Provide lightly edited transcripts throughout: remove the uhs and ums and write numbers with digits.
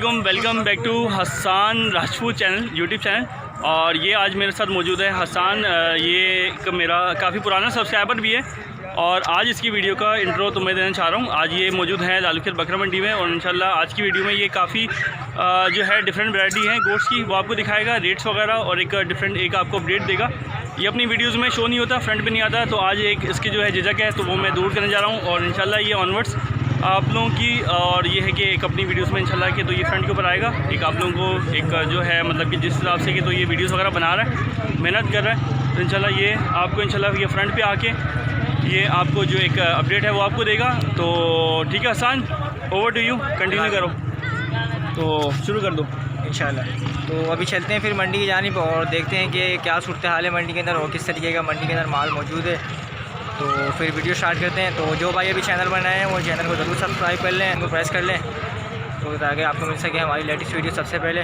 वालेकुम, welcome back to Hasan Rajput channel, YouTube channel. और ये आज मेरे साथ मौजूद है हसान। ये मेरा काफ़ी पुराना सब्सक्राइबर भी है और आज इसकी वीडियो का इंट्रो तो मैं देना चाह रहा हूँ। आज ये मौजूद है लालूखेत बकरा मंडी में और इंशाल्लाह आज की वीडियो में ये काफ़ी जो है डिफरेंट वैरायटी है गोश्त की, वो आपको दिखाएगा, रेट्स वगैरह, और एक डिफरेंट एक आपको अपडेट देगा। ये अपनी वीडियोज़ में शो नहीं होता, फ्रंट पे नहीं आता, तो आज एक इसकी जो है झिझक है तो वो मैं दूर करने जा रहा हूँ। और इंशाल्लाह ये ऑनवर्ड्स आप लोगों की, और ये है कि एक अपनी वीडियोस में इंशाल्लाह कि तो ये फ्रंट के ऊपर आएगा, एक आप लोगों को एक जो है मतलब कि जिस हिसाब से कि तो ये वीडियोस वगैरह बना रहा है, मेहनत कर रहा है, तो इंशाल्लाह ये आपको इंशाल्लाह ये फ्रंट पे आके ये आपको जो एक अपडेट है वो आपको देगा। तो ठीक है Hasan, over to you, continue करो, तो शुरू कर दो इंशाल्लाह। तो अभी चलते हैं फिर मंडी की जानिब और देखते हैं कि क्या सूरत हाल है मंडी के अंदर और किस तरीके का मंडी के अंदर माल मौजूद है। तो फिर वीडियो स्टार्ट करते हैं। तो जो भाई अभी चैनल बनाए हैं वो चैनल को ज़रूर सब्सक्राइब कर लें, उनको प्रेस कर लें, तो ताकि आपको मिल सके हमारी लेटेस्ट वीडियो सबसे पहले।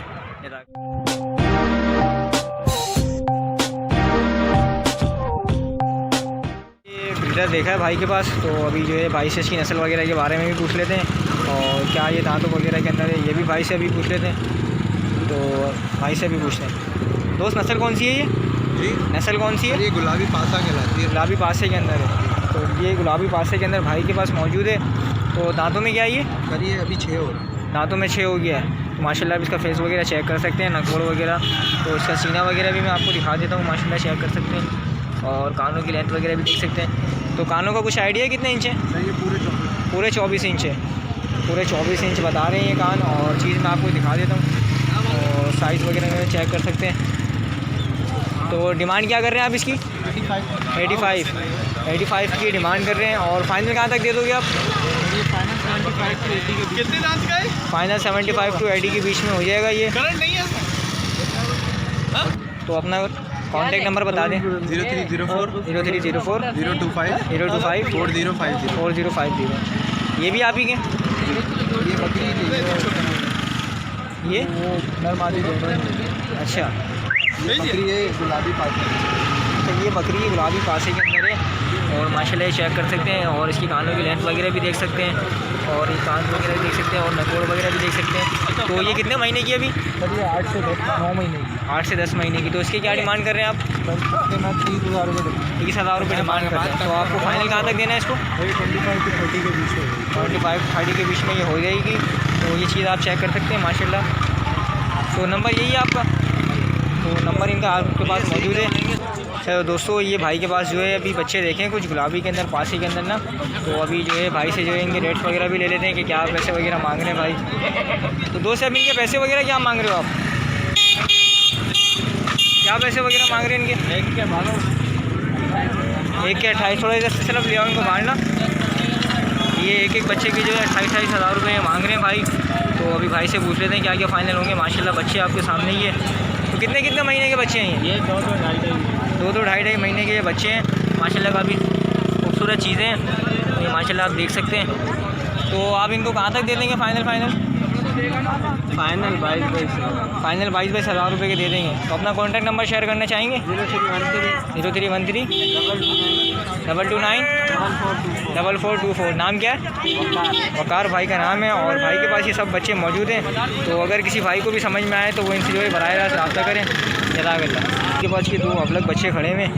ये ब्रीडर देखा है भाई के पास, तो अभी जो है भाई से इसकी नस्ल वगैरह के बारे में भी पूछ लेते हैं और क्या ये दांतों वगैरह के अंदर है ये भी भाई से अभी पूछ लेते हैं। तो भाई से भी पूछते हैं। दोस्त नस्ल कौन सी है ये? जी, नस्ल कौन सी है? ये गुलाबी पासा कहलाती है। गुलाबी पासे के अंदर है, तो ये गुलाबी पासे के अंदर भाई के पास मौजूद है। तो दांतों में क्या है ये? करिए अभी 6 हो, दांतों में 6 हो गया है। तो माशाल्लाह आप इसका फेस वगैरह चेक कर सकते हैं, नकोड़ वगैरह, तो इसका सीना वगैरह भी मैं आपको दिखा देता हूँ, माशाल्लाह चेक कर सकते हैं, और कानों की लेंथ वगैरह भी देख सकते हैं। तो कानों का कुछ आइडिया कितने इंच है? ये पूरे 24 इंच है, पूरे 24 इंच बता रहे हैं ये कान, और चीज़ मैं आपको दिखा देता हूँ और साइज़ वगैरह में चेक कर सकते हैं। तो डिमांड क्या कर रहे हैं आप इसकी? 85 की डिमांड कर रहे हैं। और फाइनल कहाँ तक दे दोगे आप? ये फाइनल 75 से 80 के कितने दांत का है? फाइनल 75 to 80 के बीच में हो जाएगा ये। करंट नहीं है। तो अपना कॉन्टैक्ट नंबर बता दें। 0304 0304 025 025 4050। 4050। ये भी आप ही के? ये बकरी ये वो नरमादी दोनों। अच्छा, ये बकरी है गुलाबी पासा। तो ये बकरी गुलाबी पासे के अंदर है और माशाल्लाह चेक कर सकते हैं, और इसकी कानों की लेंथ वगैरह भी देख सकते हैं, और ये कान वगैरह भी देख सकते हैं, और नकोड़ वगैरह भी देख सकते हैं। तो ये कितने महीने की अभी? करिए 8 से 9 महीने की। 8 से 10 महीने की। तो इसके क्या डिमांड कर रहे हैं आप? मैं 30,000 रुपये 30,000 रुपये डिमांड कर रहे हैं। तो आपको फाइनल कहाँ तक देना है इसको? 25 से 30 के बीच में। 25-30 के बीच में ये हो जाएगी। तो ये चीज़ आप चेक कर सकते हैं माशाल्लाह। तो नंबर यही है आपका? तो नंबर इनका आपके पास मौजूद है। चलो दोस्तों, ये भाई के पास जो है अभी बच्चे देखें कुछ गुलाबी के अंदर, पासी के अंदर ना, तो अभी जो है भाई से जो है इनके रेट्स वगैरह भी ले लेते हैं कि क्या पैसे वगैरह मांग रहे हैं भाई। तो दोस्त अभी इनके पैसे वगैरह क्या मांग रहे हो आप? क्या पैसे वगैरह मांग रहे हैं इनके? एक के मानो, एक के 28, थोड़ा इधर से सिर्फ ले आओ इनको बाहर ना। ये एक बच्चे के जो है 28 हज़ार रुपये मांग रहे हैं भाई। तो अभी भाई से पूछ लेते हैं क्या क्या फ़ाइनल होंगे। माशाल्लाह बच्चे आपके सामने ही है। तो कितने महीने के बच्चे हैं ये? 2-2 महीने के ये बच्चे हैं। माशाल्लाह काफ़ी खूबसूरत चीज़ें हैं, तो ये माशाल्लाह आप देख सकते हैं। तो आप इनको कहाँ तक दे देंगे फाइनल? फाइनल 22 हज़ार रुपये के दे देंगे। तो अपना कॉन्टैक्ट नंबर शेयर करना चाहेंगे? 0313 229 4424। नाम क्या है? वकार भाई का नाम है, और भाई के पास ये सब बच्चे मौजूद हैं। तो अगर किसी भाई को भी समझ में आए तो वो इनसे जो है बराह रास्त रब्ता करें। जज़ाकल्लाह। इसके पास ये 2 अबलग बच्चे खड़े हुए हैं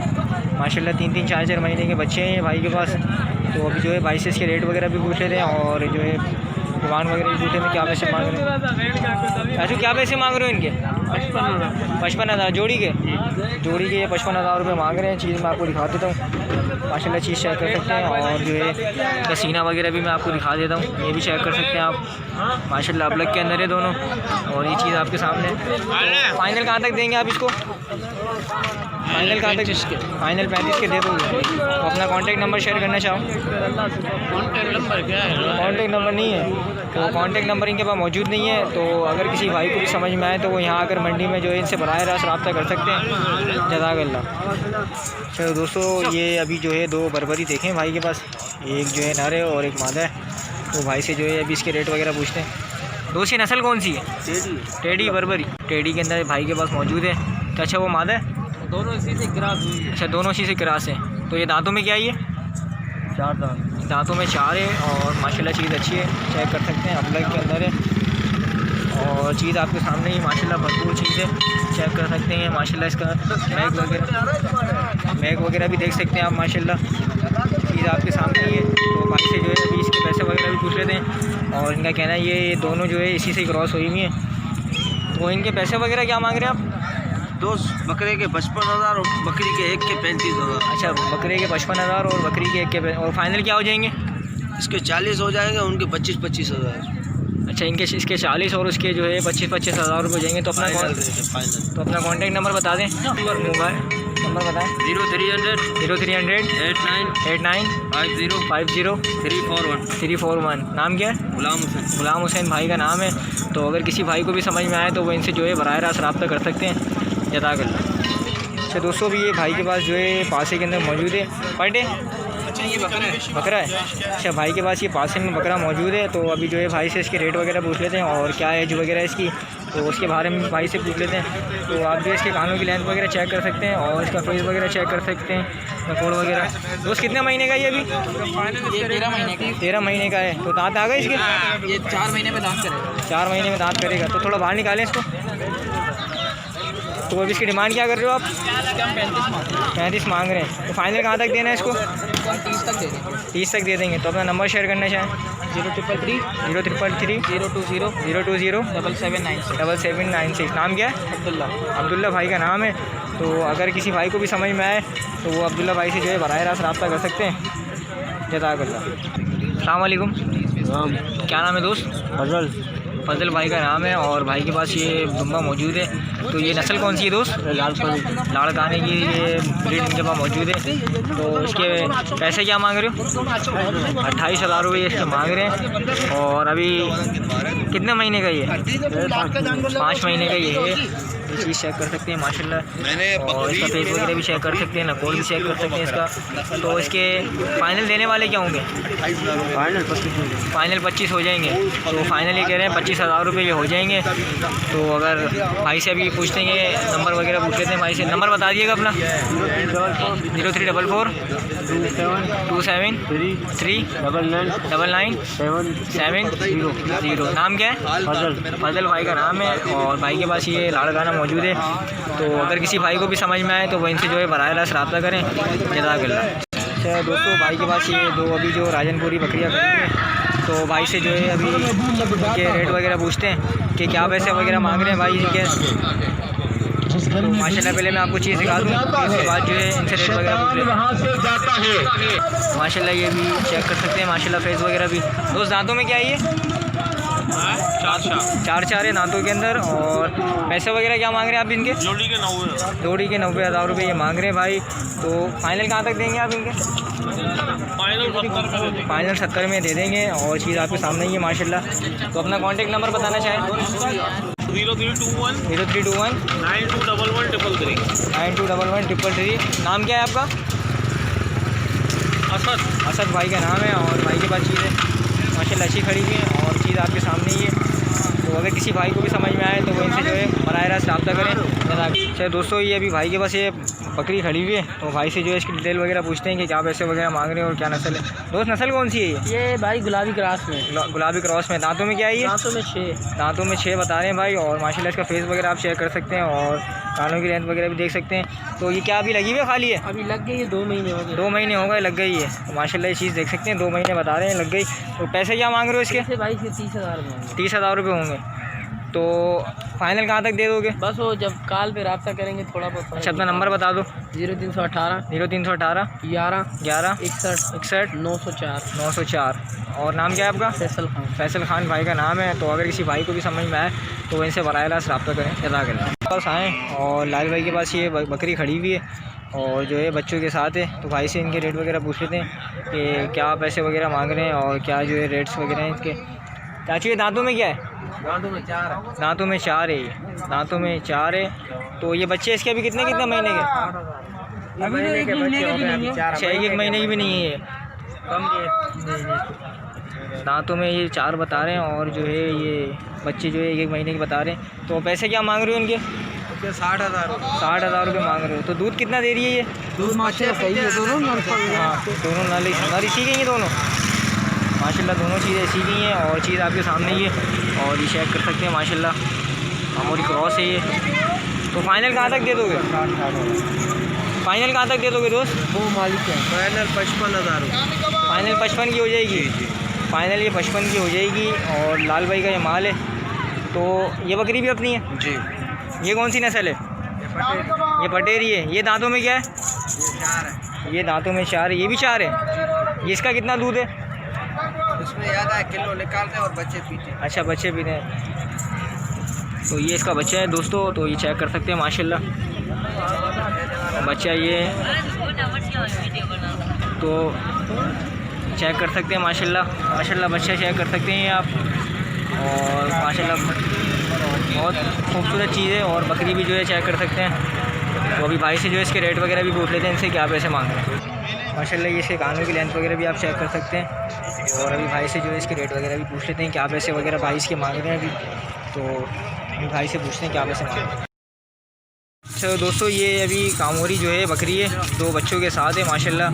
माशाल्लाह, 3-3 4-4 महीने के बच्चे हैं भाई के पास। तो अभी जो है भाई से इसके रेट वगैरह भी पूछ लेते हैं, और जो है दुकान वगैरह भी पूछे में क्या पैसे मांग रहे हैं। अच्छा, क्या पैसे मांग रहे हो इनके? 55,000 जोड़ी के? जोड़ी के ये 55,000 रुपये मांग रहे हैं। चीज़ मैं आपको दिखा देता हूँ माशाल्लाह, चीज़ चेक कर सकते हैं, और जो है इसका सीना वगैरह भी मैं आपको दिखा देता हूँ, ये भी चेक कर सकते हैं आप माशाल्लाह। अबलग के अंदर है दोनों, और ये चीज़ आपके सामने। फाइनल कहाँ तक देंगे आप इसको? फाइनल कहाँ तक? फाइनल 35 के दे दोगे। तो अपना कॉन्टैक्ट नंबर शेयर करना चाहो? कॉन्टैक्ट नंबर क्या है? कॉन्टैक्ट नंबर नहीं है, तो कॉन्टैक्ट नंबर इनके पास मौजूद नहीं है। तो अगर किसी भाई को भी समझ में आए तो वो यहाँ आकर मंडी में जो है इनसे बराह रास्त रब्ता कर सकते हैं। जज़ाकल्लाह। चलो दोस्तों, ये अभी जो है 2 बरबरी देखें भाई के पास, एक जो है नर है और एक मादा है। तो भाई से जो है अभी इसके रेट वगैरह पूछते हैं। दोस्त ये नस्ल कौन सी है? टेडी बरबरी। टेडी के अंदर भाई के पास मौजूद है। तो अच्छा, वो मादा है? दोनों इसी से क्रॉस हुई है। अच्छा, दोनों इसी से क्रॉस है। तो ये दांतों में क्या है? ये 4 दांत। दांतों में 4 है, और माशाल्लाह चीज़ अच्छी है, चेक कर सकते हैं, अबलग के अंदर है। और चीज़ आपके सामने ही माशाल्लाह भरपूर चीज़ है, चेक कर सकते हैं माशाल्लाह। इसका मैग वगैरह भी देख सकते हैं आप माशाल्लाह, चीज़ आपके सामने ही है। तो भाई से जो है अभी इसके पैसे वगैरह भी पूछ लेते हैं। और इनका कहना है ये दोनों जो है इसी से क्रॉस हुई हुई हैं। तो इनके पैसे वगैरह क्या मांग रहे हैं आप? दो बकरे के 55,000 और बकरी के एक के 35,000। अच्छा, बकरे के 55,000 और बकरी के एक के और फाइनल क्या हो जाएंगे? इसके 40 हो जाएंगे, उनके 25,000। अच्छा, इनके इसके 40 और उसके जो है 25,000 रुपये हो जाएंगे। तो अपना फाइनल। तो अपना कॉन्टैक्ट नंबर बता दें, मोबाइल नंबर बताएं। 0300 89 50 341। नाम क्या है? गुलाम हुसैन भाई का नाम है। तो अगर किसी भाई को भी समझ में आए तो वो इनसे जो है बराह रास्त रब्ता कर सकते हैं। जज़ाकल्लाह। अच्छा दोस्तों, भी ये भाई के पास जो है पासे के अंदर मौजूद है। पर डे ये बकरा है। अच्छा, भाई के पास ये पासे में बकरा मौजूद है। तो अभी जो है भाई से इसके रेट वगैरह पूछ लेते हैं और क्या एज वगैरह इसकी, तो उसके बारे में भाई से पूछ लेते हैं। तो आप जो इसके कानों की लेंथ वगैरह चेक कर सकते हैं और इसका फेस वगैरह चेक कर सकते हैं, नकोड़ वगैरह। दोस्त कितने महीने का ये अभी? 13 महीने की। 13 महीने का है। तो दांत आ गए इसके? ये 4 महीने में दांत करेगा। 4 महीने में दांत करेगा। तो थोड़ा बाहर निकालें इसको। तो अभी इसकी डिमांड क्या कर रहे हो आप? 35 मांग रहे हैं। तो फाइनल कहाँ तक देना है इसको? 30 तक दे देंगे। 30 तक दे देंगे। तो अपना नंबर शेयर करना चाहें? 0333 0333 020 020 7796। 7796। नाम क्या है? अब्दुल्ला भाई का नाम है। तो अगर किसी भाई को भी समझ में आए तो वो अब्दुल्ला भाई से जो है बराह रास्त रब्ता कर सकते हैं। जज़ाकल्लाह। अस्सलाम वालेकुम। क्या नाम है दोस्त? फजल भाई का नाम है। और भाई के पास ये दुम्बा मौजूद है। तो ये नस्ल कौन सी है दोस्त? लाड़काने की ये ब्रीड इनके पास मौजूद है। तो इसके पैसे क्या मांग रहे हो? 28,000 रुपये इसके मांग रहे हैं। और अभी कितने महीने का ये? 5 महीने का ये है। ये चीज़ चेक कर सकते हैं माशाल्लाह। और इसका फेस वगैरह भी चेक कर सकते हैं, नकोड़ भी चेक कर सकते हैं इसका। तो इसके फाइनल देने वाले क्या होंगे? फाइनल 25 हो जाएंगे। तो फाइनल ये कह रहे हैं 25,000 रुपये ये हो जाएंगे। तो अगर भाई से अभी पूछते हैं, नंबर वगैरह पूछ लेते हैं भाई से। नंबर बता दिएगा अपना। 0344 27 3 99 700। नाम क्या है? फजल भाई का नाम है। और भाई के पास ये लाड़काना मौजूद है। तो अगर किसी भाई को भी समझ में आए तो वो इनसे जो है बराह रास्त रब्ता करें। जज़ाकल्लाह। अच्छा दोस्तों, भाई के पास ये दो अभी जो राजनपुरी बकरियाँ खरीदी हैं। तो भाई से जो है अभी इनके रेट वगैरह पूछते हैं कि क्या पैसे वगैरह मांग रहे हैं भाई इनके। तो माशाल्लाह पहले मैं आपको चीज़ दिखा दूँ, उसके बाद जो है इनसे रेट वगैरह पूछ लेते हैं। माशाल्लाह ये भी चेक कर सकते हैं माशाल्लाह फेस वगैरह भी। दोस्त दांतों में क्या है ये? 4 है दांतों के अंदर। और पैसे वगैरह क्या मांग रहे हैं आप इनके? जोड़ी के 90,000 रुपये ये मांग रहे हैं भाई। तो फाइनल कहाँ तक देंगे आप इनके? फाइनल 70 में दे देंगे। और चीज़ आपके सामने ही है माशाल्लाह। तो अपना कॉन्टैक्ट नंबर बताना चाहें? 0321 9211 नाम क्या है आपका? असद भाई का नाम है। और भाई के पास चीज़ है माशाल्लाह अच्छी खड़ी हुई है और चीज़ आपके सामने ही है। तो अगर किसी भाई को भी समझ में आए तो वो इनसे जो है बराह रास्त रब्ता करें। अच्छा दोस्तों, ये अभी भाई के पास ये बकरी खड़ी हुई है। तो भाई से जो है इसकी डिटेल वगैरह पूछते हैं कि क्या पैसे वगैरह मांग रहे हैं और क्या नस्ल है। दोस्त नस्ल कौन सी है ये भाई गुलाबी क्रॉस में। गुलाबी क्रॉस में। दांतों में क्या है ये? दांतों में 6 बता रहे हैं भाई। और माशाल्लाह इसका फेस वगैरह आप चेक कर सकते हैं और कानों की लेंथ वगैरह भी देख सकते हैं। तो ये क्या अभी लगी हुई है खाली है? अभी लग गई है 2 महीने हो गए। 2 महीने हो गए लग गई है। तो माशाल्लाह ये चीज़ देख सकते हैं 2 महीने बता रहे हैं लग गई। तो पैसे क्या मांग रहे हो इसके? भाई 30,000 में। 30,000 रुपये होंगे। तो फाइनल कहाँ तक दे दोगे? बस वो जब कॉल पे रब्ता करेंगे थोड़ा बहुत। अच्छा अपना नंबर बता दो। 0318 11 61 61 904। और नाम क्या है आपका? फैसल खान भाई का नाम है। तो अगर किसी भाई को भी समझ में आए तो इनसे बराह रास्त रब्ता करें। जज़ाकल्लाह। पास आएँ और लाल भाई के पास ये बकरी खड़ी हुई है और जो है बच्चों के साथ है। तो भाई से इनके रेट वगैरह पूछ लेते हैं कि क्या पैसे वगैरह मांग रहे हैं और क्या जो है रेट्स वगैरह हैं इनके। चाचू ये दांतों में क्या है? दांतों में 4 है। दांतों में 4 है। दांतों में 4 है। तो ये बच्चे इसके अभी कितने महीने के? अच्छा, 1 महीने की भी नहीं है ये। दांतों में ये 4 बता रहे हैं और जो है ये बच्चे जो है 1 महीने के बता रहे हैं। तो पैसे क्या मांग रहे हो इनके? 60,000 रुपये मांग रहे हो। तो दूध कितना दे रही है ये? दूध माशाल्लाह सही है दोनों। हाँ दोनों नाली ठीक है ये दोनों। माशाल्लाह दोनों चीज़ें इसी की हैं और चीज़ आपके सामने ही है और ये चेक कर सकते हैं माशाल्लाह मामूली क्रॉस है ये। तो फाइनल कहाँ तक दे दोगे? फाइनल कहाँ तक दे दोगे दोस्त? वो मालिक है फाइनल 55,000 रुपये। फाइनल 55 की हो जाएगी। फाइनल ये 55 की हो जाएगी और लाल भाई का ये माल है। तो ये बकरी भी अपनी है जी। ये कौन सी नस्ल है? ये पटेरी है। ये दांतों में क्या है? ये 4 है। ये दांतों में 4 है। ये भी 4 है। ये इसका कितना दूध है? इसमें ज़्यादा है, किलो निकालते हैं और बच्चे पीते हैं। अच्छा बच्चे भी हैं। तो ये इसका बच्चा है दोस्तों, तो ये चेक कर सकते हैं माशाल्लाह बच्चा ये तो चेक कर सकते हैं माशाल्लाह बच्चा चेक कर सकते हैं आप। और माशाल्लाह बहुत खूबसूरत चीज़ है और बकरी भी जो है चेक कर सकते हैं। तो अभी भाई से जो है इसके रेट वगैरह भी पूछ लेते हैं इनसे क्या पैसे मांग रहे हैं। माशाल्लाह ये इसके कानों की लेंथ वगैरह भी आप चेक कर सकते हैं और अभी भाई से जो है इसके रेट वगैरह भी पूछ लेते हैं क्या पैसे वगैरह भाई इसके मांग रहे हैं अभी। तो अभी भाई से पूछते हैं क्या पैसे मांग रहे हैं। अच्छा दोस्तों ये अभी कामोरी जो है बकरी है, 2 बच्चों के साथ है माशाल्लाह,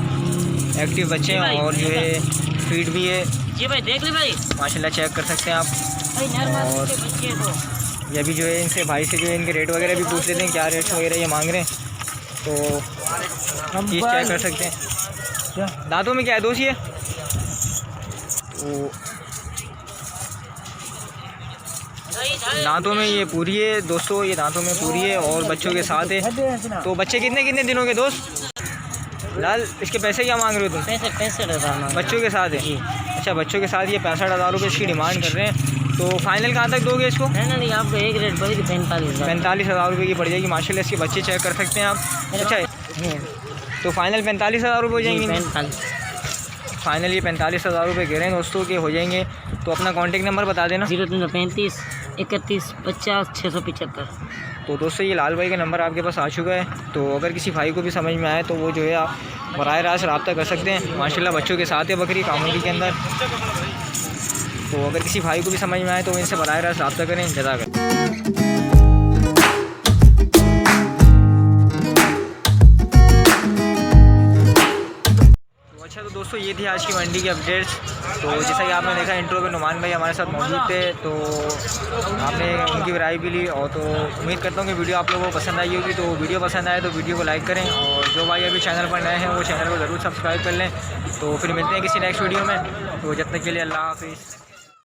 एक्टिव बच्चे हैं और जो है फीड भी है जी भाई। देख ले भाई माशाल्लाह चेक कर सकते हैं आप। और ये अभी जो है इनसे भाई से जो है इनके रेट वगैरह भी पूछ लेते हैं क्या रेट्स वगैरह ये मांग रहे हैं। तो हम चीज़ चेक कर सकते हैं। दांतों में क्या है दोस्त ये? तो दांतों में ये पूरी है दोस्तों, ये दांतों में पूरी है और बच्चों के साथ है। तो बच्चे कितने कितने दिनों के दोस्त? लाल इसके पैसे क्या मांग रहे हो तुम? पैसे 65,000 बच्चों के साथ है। अच्छा बच्चों के साथ ये 65,000 रुपये इसकी डिमांड कर रहे हैं। तो फाइनल कहाँ तक दोगे इसको? नहीं आपको एक रेट पड़ेगी 45,000। 45,000 रुपये की पड़ जाएगी माशाल्लाह। इसके बच्चे चेक कर सकते हैं आप। अच्छा तो फाइनल 45,000 रुपये हो जाएंगे। 45। फाइनल ये 45,000 रुपये कह रहे हैं दोस्तों के हो जाएंगे। तो अपना कॉन्टेक्ट नंबर बता देना। 0335 31 50 675। तो दोस्तों ये लाल भाई का नंबर आपके पास आ चुका है। तो अगर किसी भाई को भी समझ में आए तो वो जो है आप बराह रास्त रब्ता कर सकते हैं। माशाल्लाह बच्चों के साथ है बकरी कामोरी के अंदर। तो अगर किसी भाई को भी समझ में आए तो इनसे बराह रास्त रब्ता करें। जज़ाकल्लाह। अच्छा तो दोस्तों ये थी आज की मंडी की अपडेट्स। तो जैसा कि आपने देखा इंट्रो में नुमान भाई हमारे साथ मौजूद थे, तो आपने उनकी राय भी ली। और तो उम्मीद करता हूँ कि वीडियो आप लोगों को पसंद आई होगी। तो वीडियो पसंद आए तो वीडियो को लाइक करें और जो भाई अभी चैनल पर नए हैं वो चैनल को ज़रूर सब्सक्राइब कर लें। तो फिर मिलते हैं किसी नेक्स्ट वीडियो में। तो जब तक के लिए अल्लाह हाफिज़।